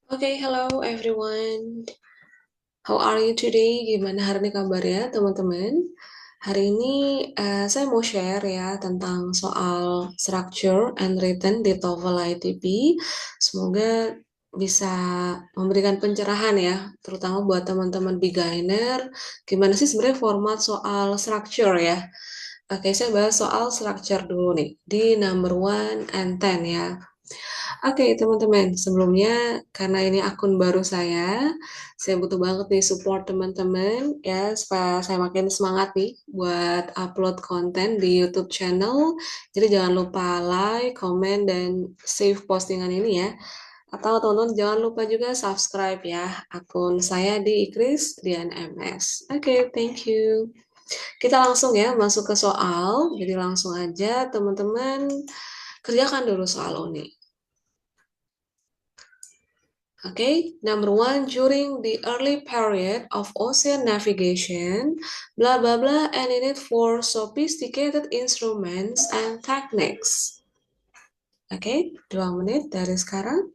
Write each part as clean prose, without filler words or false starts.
Okay, hello everyone. How are you today? Gimana hari ini kabarnya, teman-teman? Hari ini saya mau share ya tentang soal structure and written di TOEFL ITP. Semoga bisa memberikan pencerahan ya, terutama buat teman-teman beginner. Gimana sih sebenarnya format soal structure ya? Oke, saya bahas soal structure dulu nih di number 1 and 10 ya. Oke, teman-teman, sebelumnya karena ini akun baru saya butuh banget nih support teman-teman ya supaya saya makin semangat nih buat upload konten di YouTube channel. Jadi jangan lupa like, comment, dan save postingan ini ya. Atau teman-teman jangan lupa juga subscribe ya akun saya di Ikris Dian MS. Oke, thank you. Kita langsung ya masuk ke soal. Jadi langsung aja teman-teman kerjakan dulu soal ini. Okay, number one, during the early period of ocean navigation, blah blah blah, and in it for sophisticated instruments and techniques. Okay, 2 menit dari sekarang.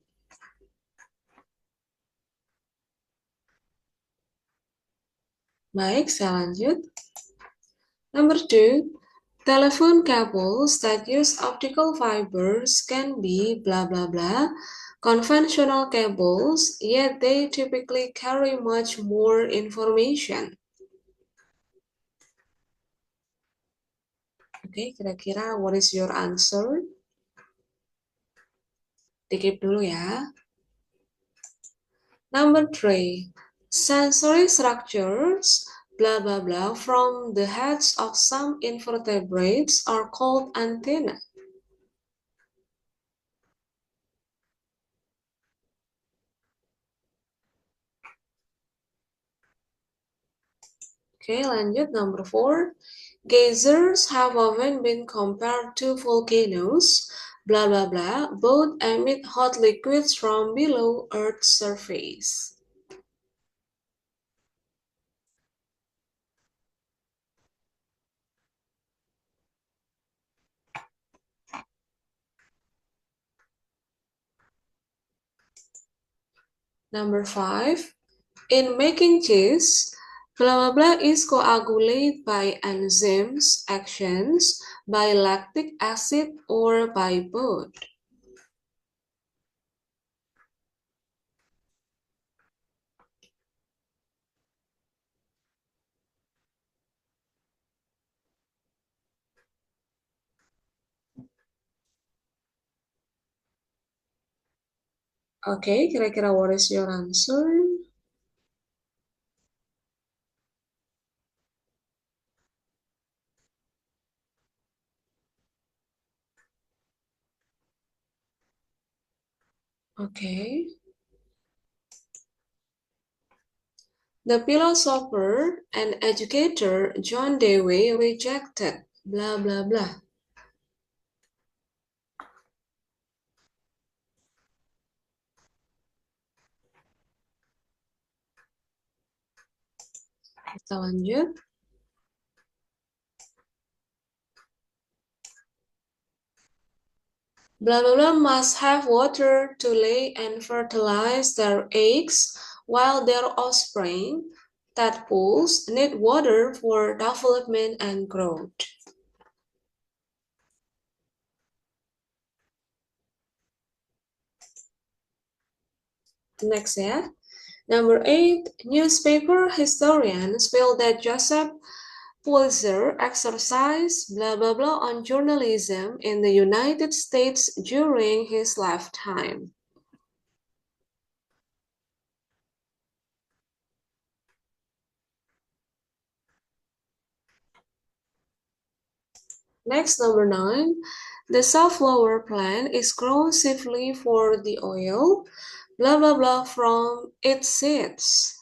Baik, saya lanjut. Number two, telephone cables that use optical fibers can be blah blah blah. Conventional cables, yet they typically carry much more information. Oke, kira-kira what is your answer? Dikip dulu ya. Number three, sensory structures, blah blah blah, from the heads of some invertebrates are called antenna. Oke, lanjut number four. Geysers have often been compared to volcanoes, blah blah blah, both emit hot liquids from below Earth's surface. Number five, in making cheese, blah blah blah is coagulated by enzymes actions, by lactic acid, or by both. Oke, kira-kira what is your answer? Oke. The philosopher and educator John Dewey rejected blah blah blah. Kita lanjut. Blah blah blah must have water to lay and fertilize their eggs, while their offspring, tadpoles, need water for development and growth. Next ya. Number 8, newspaper historians feel that Joseph Pulitzer exercised blah blah blah on journalism in the United States during his lifetime. Next, number 9. The safflower plant is grown chiefly for the oil, blah blah blah, from its seeds.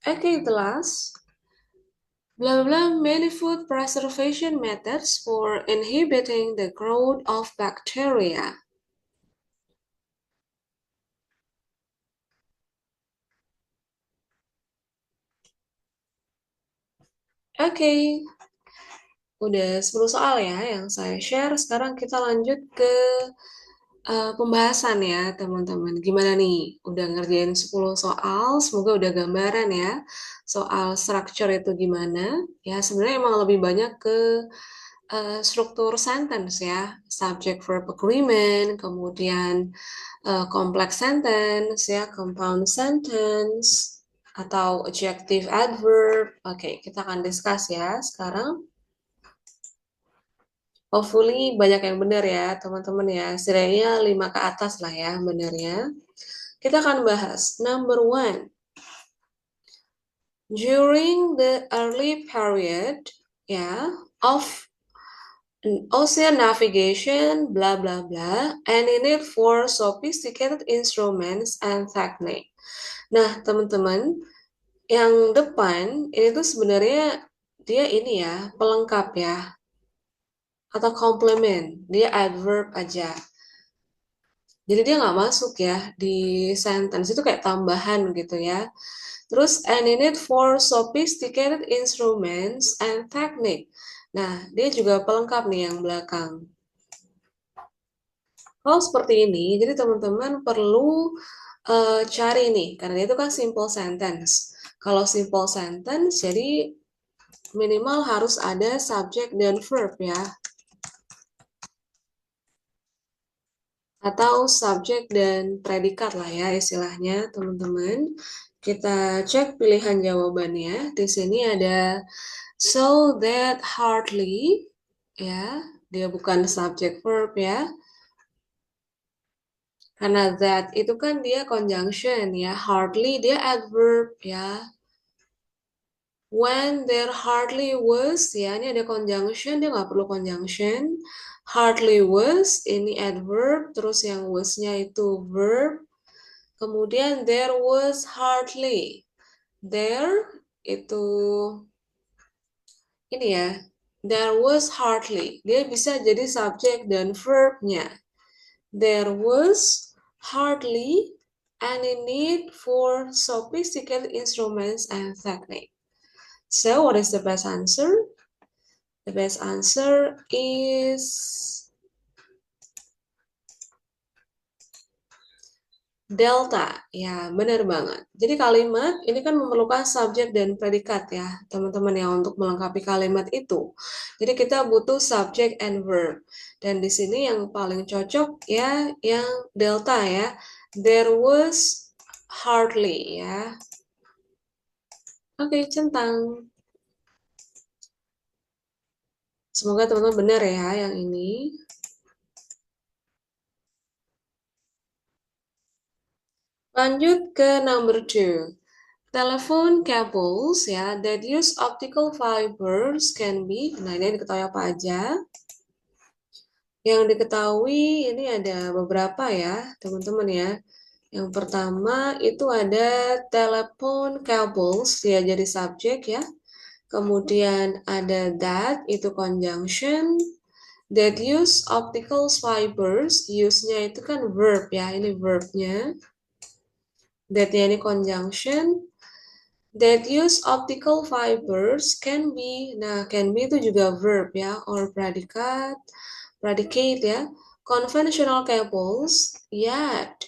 Okay, the last. Blah blah, many food preservation methods for inhibiting the growth of bacteria. Okay, udah 10 soal ya yang saya share. Sekarang kita lanjut ke pembahasan ya, teman-teman. Gimana nih? Udah ngerjain 10 soal, semoga udah gambaran ya. Soal structure itu gimana? Ya, sebenarnya emang lebih banyak ke struktur sentence ya. Subject verb agreement, kemudian complex sentence ya, compound sentence, atau adjective adverb. Oke, kita akan discuss ya sekarang. Hopefully banyak yang benar ya, teman-teman ya. Setidaknya 5 ke atas lah ya benernya. Kita akan bahas number one. During the early period ya of ocean navigation, blah blah blah, and in it for sophisticated instruments and technique. Nah, teman-teman, yang depan ini tuh sebenarnya dia ini ya, pelengkap ya, atau komplement. Dia adverb aja. Jadi dia nggak masuk ya di sentence itu kayak tambahan gitu ya. Terus and in it for sophisticated instruments and technique. Nah, dia juga pelengkap nih yang belakang. Kalau seperti ini, jadi teman-teman perlu cari nih, karena itu kan simple sentence. Kalau simple sentence, jadi minimal harus ada subject dan verb ya. Atau subjek dan predikat lah ya istilahnya teman-teman. Kita cek pilihan jawabannya. Di sini ada so that hardly ya, dia bukan subjek verb ya. Karena that itu kan dia conjunction ya, hardly dia adverb ya. When there hardly was ya, ini ada conjunction, dia nggak perlu conjunction. Hardly was ini adverb, terus yang was-nya itu verb. Kemudian there was hardly. There itu ini ya. There was hardly. Dia bisa jadi subjek dan verbnya. There was hardly any need for sophisticated instruments and technique. So what is the best answer? The best answer is delta, ya benar banget. Jadi kalimat ini kan memerlukan subjek dan predikat ya, teman-teman ya untuk melengkapi kalimat itu. Jadi kita butuh subject and verb. Dan di sini yang paling cocok ya yang delta ya. There was hardly ya. Oke, centang. Semoga teman-teman benar ya yang ini. Lanjut ke number 2. Telephone cables ya that use optical fibers can be, nah ini diketahui apa aja? Yang diketahui ini ada beberapa ya teman-teman ya. Yang pertama itu ada telephone cables, dia jadi subjek ya. Kemudian ada that, itu conjunction. That use optical fibers, use-nya itu kan verb ya, ini verbnya. That-nya ini conjunction. That use optical fibers can be, nah can be itu juga verb ya, or predicate ya. Conventional cables, yet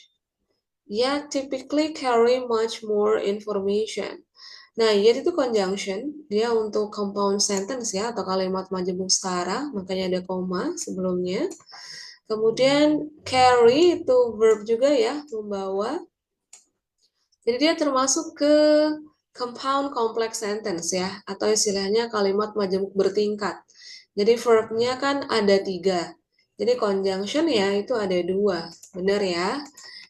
typically carry much more information. Nah, yet itu conjunction, dia untuk compound sentence ya, atau kalimat majemuk setara, makanya ada koma sebelumnya. Kemudian carry itu verb juga ya, membawa. Jadi dia termasuk ke compound complex sentence ya, atau istilahnya kalimat majemuk bertingkat. Jadi verbnya kan ada 3. Jadi conjunction ya itu ada 2, benar ya.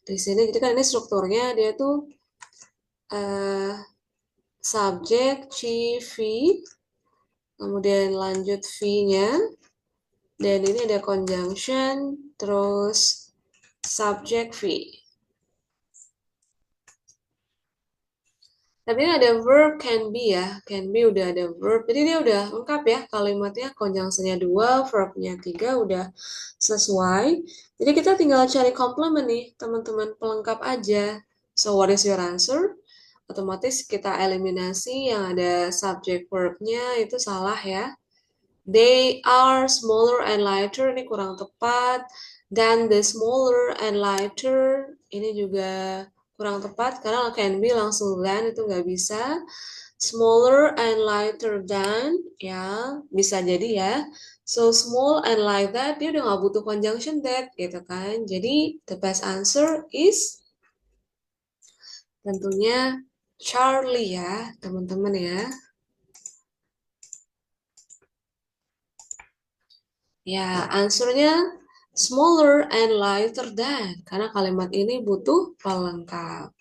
Di sini jadi kan ini strukturnya dia tuh subjek CV, kemudian lanjut V-nya, dan ini ada conjunction, terus subjek V. Tapi ini ada verb can be ya, can be udah ada verb, jadi dia udah lengkap ya kalimatnya, conjunction-nya 2, verb-nya 3, udah sesuai. Jadi kita tinggal cari complement nih, teman-teman, pelengkap aja. So what is your answer? Otomatis kita eliminasi yang ada subject verb-nya itu salah ya. They are smaller and lighter, ini kurang tepat. Than the smaller and lighter, ini juga kurang tepat karena can be langsung than itu nggak bisa. Smaller and lighter than, ya bisa jadi ya. So small and like that, dia udah nggak butuh conjunction that gitu kan. Jadi the best answer is tentunya Charlie ya teman-teman ya. Ya, answernya smaller and lighter than. Karena kalimat ini butuh pelengkap.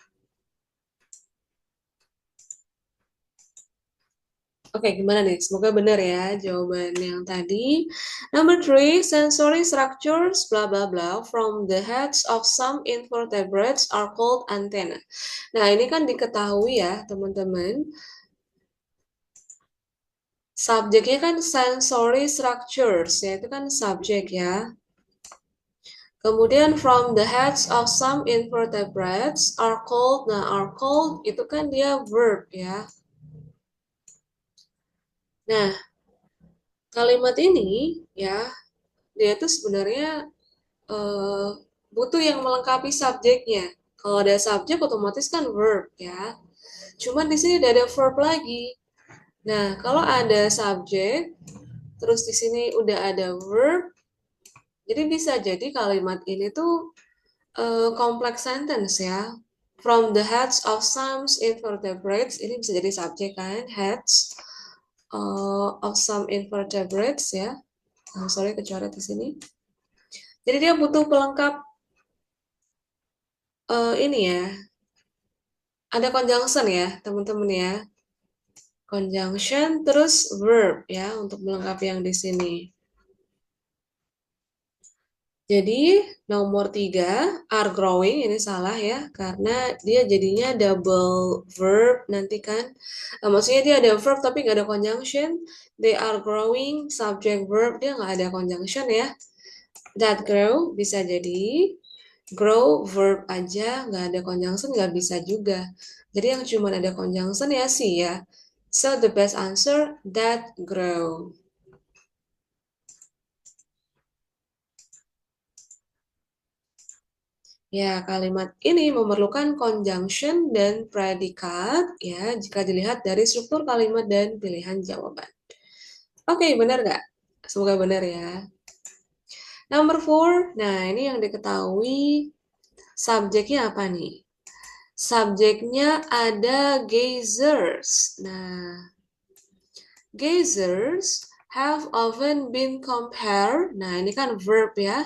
Oke, gimana nih? Semoga benar ya jawaban yang tadi. Number 3, sensory structures blah blah blah from the heads of some invertebrates are called antenna. Nah, ini kan diketahui ya, teman-teman. Subjeknya kan sensory structures, ya itu kan subjek ya. Kemudian from the heads of some invertebrates are called. Nah, are called itu kan dia verb ya. Nah, kalimat ini ya, dia itu sebenarnya butuh yang melengkapi subjeknya. Kalau ada subjek otomatis kan verb ya. Cuman di sini udah ada verb lagi. Nah, kalau ada subjek, terus di sini udah ada verb, jadi bisa jadi kalimat ini tuh complex sentence ya. From the heads of some invertebrates, ini bisa jadi subjek kan, heads of some invertebrates ya. Sorry, kecoret di sini. Jadi dia butuh pelengkap ini ya. Ada conjunction ya, teman-teman ya. Conjunction terus verb ya untuk melengkapi yang di sini. Jadi nomor 3 are growing ini salah ya karena dia jadinya double verb nanti kan. Maksudnya dia ada verb tapi nggak ada conjunction. They are growing subject verb dia nggak ada conjunction ya. That grow bisa jadi grow verb aja nggak ada conjunction nggak bisa juga. Jadi yang cuma ada conjunction ya sih ya. So the best answer that grow. Ya, kalimat ini memerlukan conjunction dan predikat ya jika dilihat dari struktur kalimat dan pilihan jawaban. Oke, benar nggak? Semoga benar ya. Number 4, nah ini yang diketahui subjeknya apa nih? Subjeknya ada geysers. Nah, geysers have often been compared. Nah, ini kan verb ya.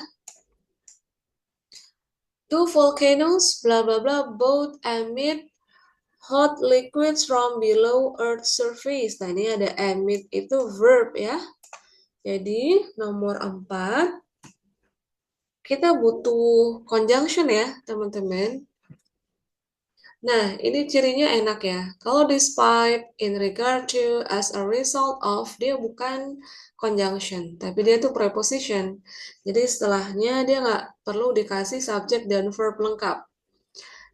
Two volcanoes, bla bla bla, both emit hot liquids from below Earth surface. Nah, ini ada emit itu verb ya. Jadi, nomor 4, kita butuh conjunction ya, teman-teman. Nah, ini cirinya enak ya. Kalau despite, in regard to, as a result of, dia bukan conjunction, tapi dia itu preposition. Jadi setelahnya dia nggak perlu dikasih subject dan verb lengkap.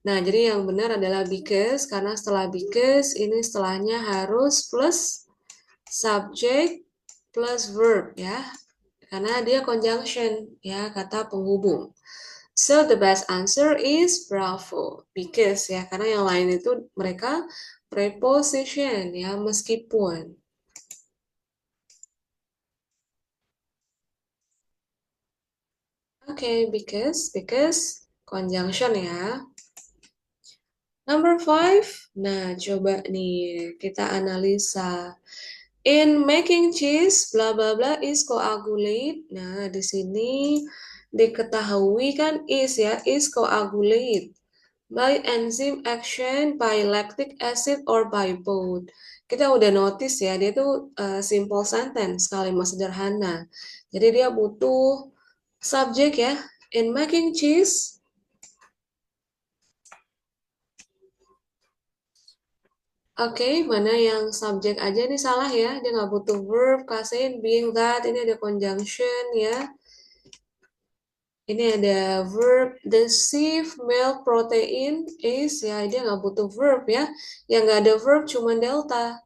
Nah, jadi yang benar adalah because, karena setelah because, ini setelahnya harus plus subject plus verb ya. Karena dia conjunction ya, kata penghubung. So the best answer is bravo, because ya, karena yang lain itu mereka preposition ya, meskipun. Oke, because conjunction ya. Number 5, nah coba nih kita analisa. In making cheese, bla bla bla is coagulate. Nah, di sini diketahui kan is ya, is coagulate by enzyme action, by lactic acid, or by both. Kita udah notice ya, dia tuh simple sentence, kalimat sederhana. Jadi dia butuh subjek ya. In making cheese, oke, mana yang subjek aja nih salah ya. Dia nggak butuh verb, kasain, being that. Ini ada conjunction ya. Ini ada verb. The sieve milk protein is ya. Dia nggak butuh verb ya. Yang nggak ada verb cuma delta.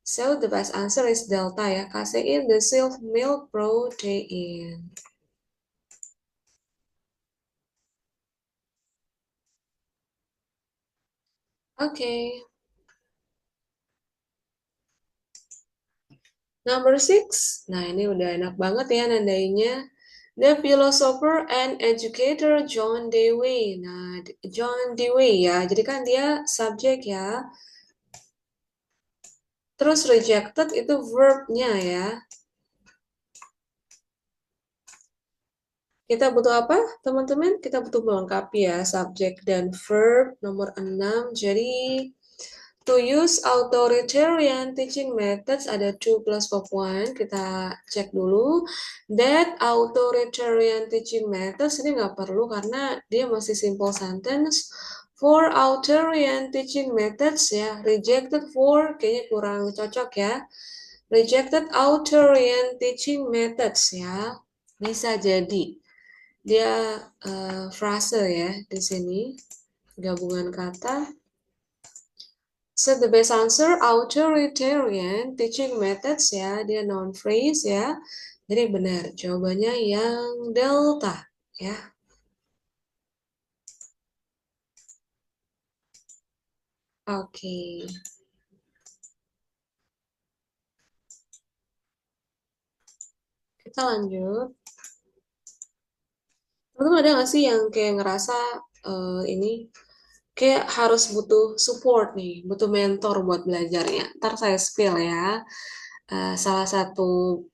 So the best answer is delta ya. Casein, the silk milk protein. Okay. Number 6. Nah, ini udah enak banget ya nandainya. The philosopher and educator John Dewey. Nah, John Dewey ya. Jadi kan dia subjek ya. Terus rejected itu verb-nya ya. Kita butuh apa, teman-teman? Kita butuh melengkapi ya, subjek dan verb nomor 6. Jadi, to use authoritarian teaching methods ada to plus verb one. Kita cek dulu. That authoritarian teaching methods ini nggak perlu karena dia masih simple sentence. For authoritarian teaching methods ya, rejected for kayaknya kurang cocok ya. Rejected authoritarian teaching methods ya. Bisa jadi dia frase ya di sini, gabungan kata. So the best answer authoritarian teaching methods ya, dia noun phrase ya. Jadi benar, jawabannya yang delta ya. Oke. Kita lanjut. Teman-teman ada nggak sih yang kayak ngerasa ini kayak harus butuh support nih, butuh mentor buat belajarnya. Ntar saya spill ya. Salah satu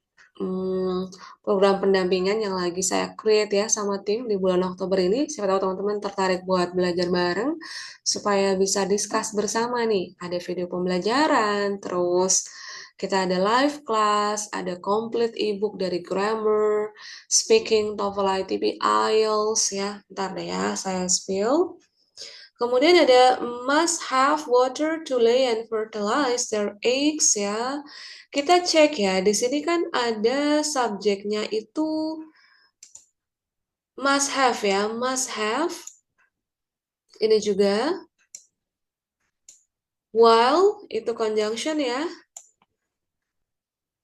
program pendampingan yang lagi saya create ya sama tim di bulan Oktober ini. Siapa tahu teman-teman tertarik buat belajar bareng supaya bisa discuss bersama nih. Ada video pembelajaran, terus kita ada live class, ada complete ebook dari grammar, speaking, TOEFL, ITP, IELTS ya. Ntar deh ya, saya spill. Kemudian ada must have water to lay and fertilize their eggs ya. Kita cek ya, di sini kan ada subjeknya itu must have ya, must have. Ini juga while itu conjunction ya.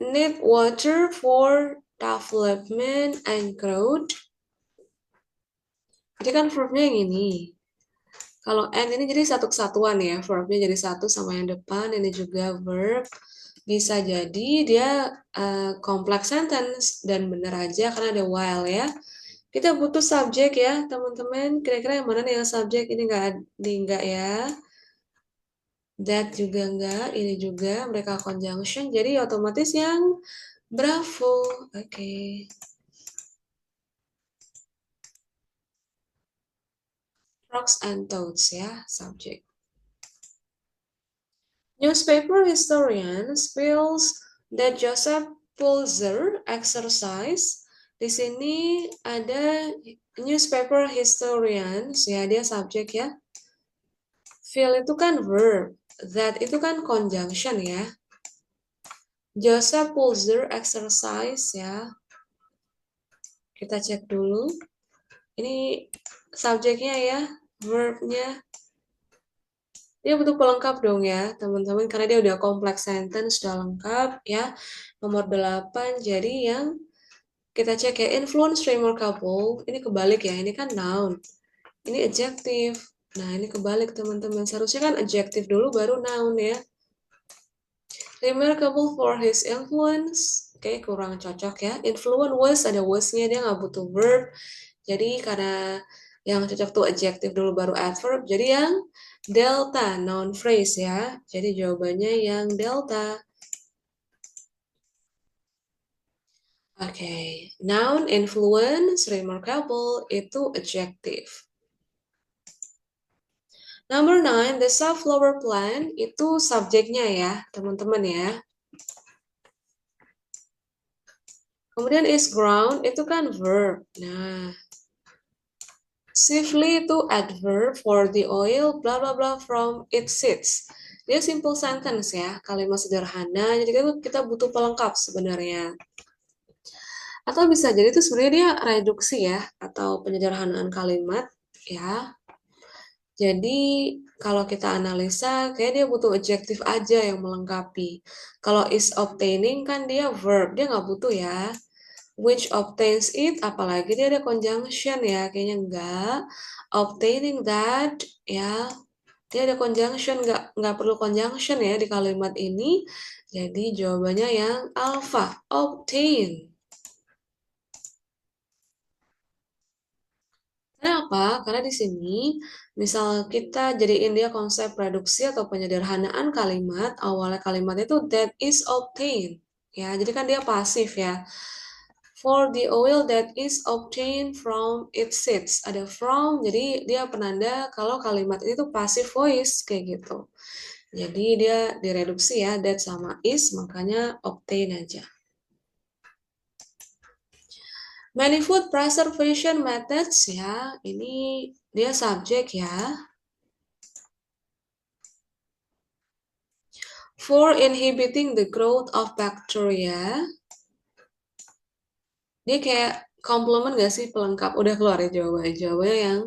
Need water for development and growth. Jadi kan verbnya yang ini. Kalau and ini jadi satu kesatuan ya, verbnya jadi satu sama yang depan, ini juga verb. Bisa jadi dia complex sentence dan bener aja karena ada while ya. Kita butuh subjek ya, teman-teman. Kira-kira yang mana nih yang subjek? Ini enggak ya. That juga enggak, ini juga mereka conjunction. Jadi otomatis yang bravo. Oke. Frogs and toads ya, subjek. Newspaper historian spills that Joseph Pulitzer exercise. Di sini ada newspaper historians ya, dia subjek ya. Feel itu kan verb, that itu kan conjunction ya. Joseph Pulitzer exercise ya. Kita cek dulu. Ini subjeknya ya, verbnya. Dia butuh pelengkap dong ya, teman-teman, karena dia udah kompleks sentence, sudah lengkap ya. Nomor 8, jadi yang kita cek ya, influence remarkable, ini kebalik ya, ini kan noun. Ini adjective. Nah, ini kebalik teman-teman. Seharusnya kan adjective dulu baru noun ya. Remarkable for his influence. Oke, kurang cocok ya. Influence was, ada was-nya, dia nggak butuh verb. Jadi karena yang cocok tuh adjective dulu baru adverb. Jadi yang delta, noun phrase ya. Jadi jawabannya yang delta. Oke, noun, influence, remarkable, itu adjective. Number 9, the safflower plant, itu subjeknya ya, teman-teman ya. Kemudian is ground, itu kan verb. Nah, swiftly itu adverb for the oil, bla bla bla from its seeds. Dia simple sentence ya, kalimat sederhana. Jadi kita butuh pelengkap sebenarnya. Atau bisa jadi itu sebenarnya dia reduksi ya, atau penyederhanaan kalimat ya. Jadi kalau kita analisa, kayak dia butuh adjective aja yang melengkapi. Kalau is obtaining kan dia verb, dia nggak butuh ya. Which obtains it, apalagi dia ada conjunction ya, kayaknya enggak. Obtaining that, ya, dia ada conjunction, nggak perlu conjunction ya di kalimat ini. Jadi jawabannya yang alpha, obtain. Kenapa? Karena di sini, misal kita jadiin dia konsep reduksi atau penyederhanaan kalimat, awalnya kalimat itu that is obtained. Ya, jadi kan dia pasif ya. For the oil that is obtained from its seeds. Ada from, jadi dia penanda kalau kalimat itu passive voice, kayak gitu. Jadi dia direduksi ya, that sama is, makanya obtain aja. Many food preservation methods ya, ini dia subjek ya. For inhibiting the growth of bacteria, dia kayak komplement gak sih pelengkap? Udah keluar ya jawabannya yang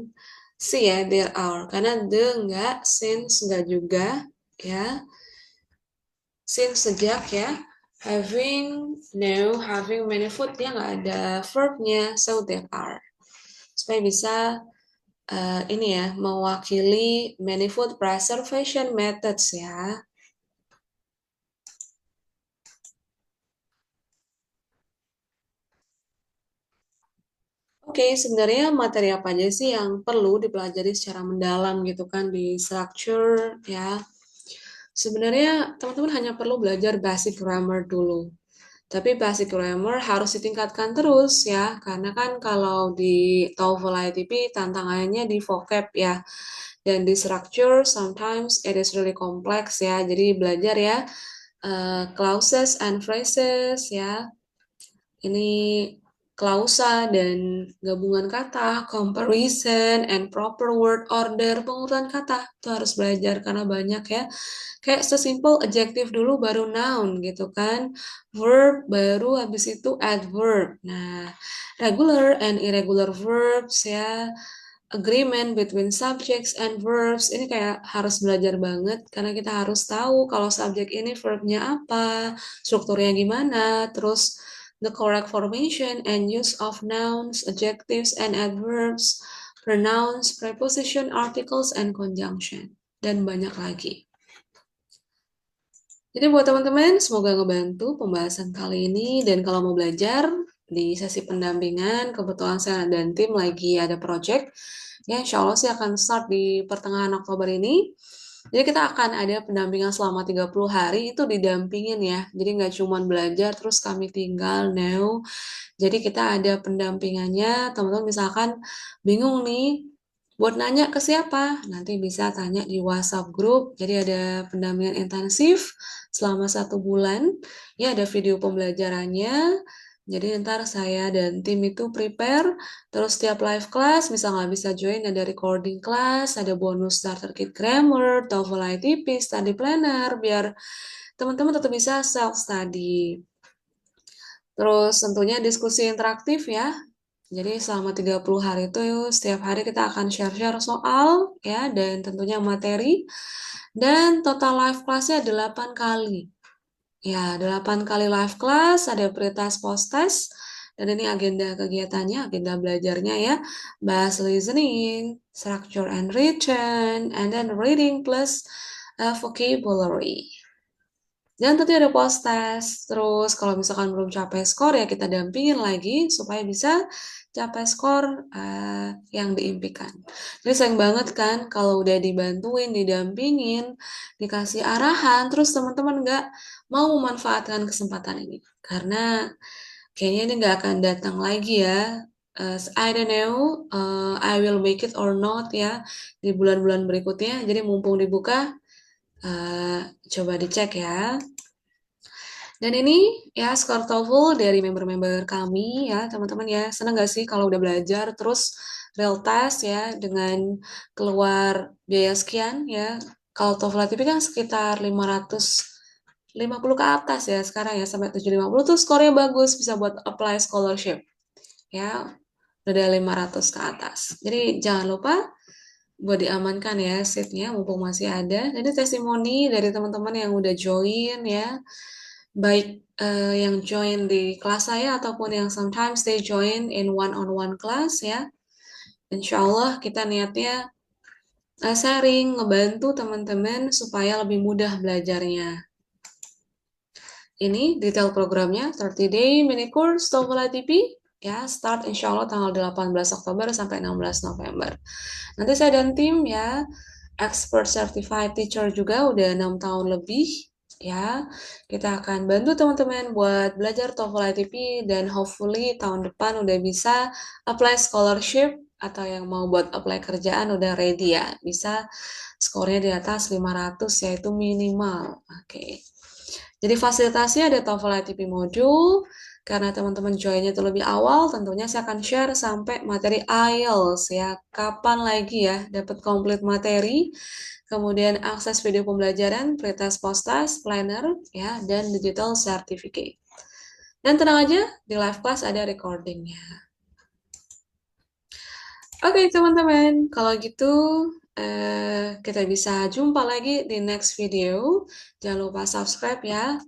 C ya, there are. Karena the enggak, since enggak juga, ya. Since sejak ya, having, no, having many food, dia nggak ada verbnya, so there are. Supaya bisa ini ya, mewakili many food preservation methods ya. Oke, sebenarnya materi apa aja sih yang perlu dipelajari secara mendalam gitu kan di structure ya. Sebenarnya teman-teman hanya perlu belajar basic grammar dulu. Tapi basic grammar harus ditingkatkan terus ya, karena kan kalau di TOEFL ITP tantangannya di vocab ya. Dan di structure sometimes it is really complex ya. Jadi belajar ya clauses and phrases ya. Ini klausa dan gabungan kata, comparison and proper word order, pengurutan kata. Itu harus belajar karena banyak ya. Kayak sesimpel adjective dulu baru noun gitu kan. Verb baru habis itu adverb. Nah, regular and irregular verbs ya. Agreement between subjects and verbs ini kayak harus belajar banget karena kita harus tahu kalau subjek ini verbnya apa, strukturnya gimana, terus the correct formation and use of nouns, adjectives, and adverbs, pronouns, preposition, articles, and conjunction, dan banyak lagi. Jadi buat teman-teman, semoga ngebantu pembahasan kali ini, dan kalau mau belajar di sesi pendampingan, kebetulan saya dan tim lagi ada project, ya insya Allah sih akan start di pertengahan Oktober ini. Jadi kita akan ada pendampingan selama 30 hari, itu didampingin ya. Jadi nggak cuma belajar terus kami tinggal, no. Jadi kita ada pendampingannya, teman-teman misalkan bingung nih, buat nanya ke siapa? Nanti bisa tanya di WhatsApp group. Jadi ada pendampingan intensif selama 1 bulan. Ya ada video pembelajarannya. Jadi ntar saya dan tim itu prepare. Terus setiap live class, misal nggak bisa join, ada recording class, ada bonus starter kit grammar, TOEFL ITP, study planner, biar teman-teman tetap bisa self-study. Terus tentunya diskusi interaktif ya. Jadi selama 30 hari itu setiap hari kita akan share-share soal ya dan tentunya materi. Dan total live class-nya 8 kali. Ya, 8 kali live class, ada pre-test, post-test. Dan ini agenda kegiatannya, agenda belajarnya ya. Bahas listening, structure and written, and then reading plus vocabulary. Dan tentu ada post test. Terus kalau misalkan belum capai skor ya kita dampingin lagi supaya bisa capai skor yang diimpikan. Jadi sayang banget kan kalau udah dibantuin, didampingin, dikasih arahan, terus teman-teman nggak mau memanfaatkan kesempatan ini. Karena kayaknya ini nggak akan datang lagi ya. I don't know, I will make it or not ya di bulan-bulan berikutnya. Jadi mumpung dibuka, coba dicek ya. Dan ini ya skor TOEFL dari member-member kami ya teman-teman ya. Senang gak sih kalau udah belajar terus real test ya dengan keluar biaya sekian ya. Kalau TOEFL ATP kan sekitar 550 ke atas ya sekarang ya sampai 750 tuh skornya bagus bisa buat apply scholarship ya. Udah 500 ke atas. Jadi jangan lupa buat diamankan ya seatnya mumpung masih ada. Jadi testimoni dari teman-teman yang udah join ya, baik yang join di kelas saya ataupun yang sometimes they join in one-on-one class ya. Insya Allah kita niatnya sharing, ngebantu teman-teman supaya lebih mudah belajarnya. Ini detail programnya 30 day mini course TOEFL ITP ya, start insya Allah tanggal 18 Oktober sampai 16 November. Nanti saya dan tim ya, expert certified teacher juga udah 6 tahun lebih ya. Kita akan bantu teman-teman buat belajar TOEFL ITP dan hopefully tahun depan udah bisa apply scholarship atau yang mau buat apply kerjaan udah ready ya. Bisa skornya di atas 500 yaitu minimal. Oke. Jadi fasilitasnya ada TOEFL ITP modul. Karena teman-teman joinnya itu lebih awal, tentunya saya akan share sampai materi IELTS ya. Kapan lagi ya dapat komplit materi, kemudian akses video pembelajaran, pretest, post-test, planner, ya, dan digital certificate. Dan tenang aja, di live class ada recordingnya. Oke teman-teman, kalau gitu kita bisa jumpa lagi di next video. Jangan lupa subscribe ya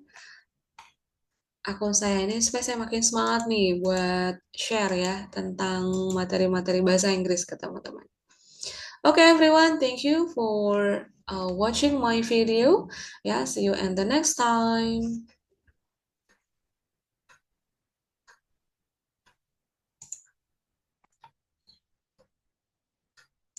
akun saya ini supaya saya makin semangat nih buat share ya tentang materi-materi bahasa Inggris ke teman-teman. Okay, everyone, thank you for watching my video. Yeah, see you in the next time.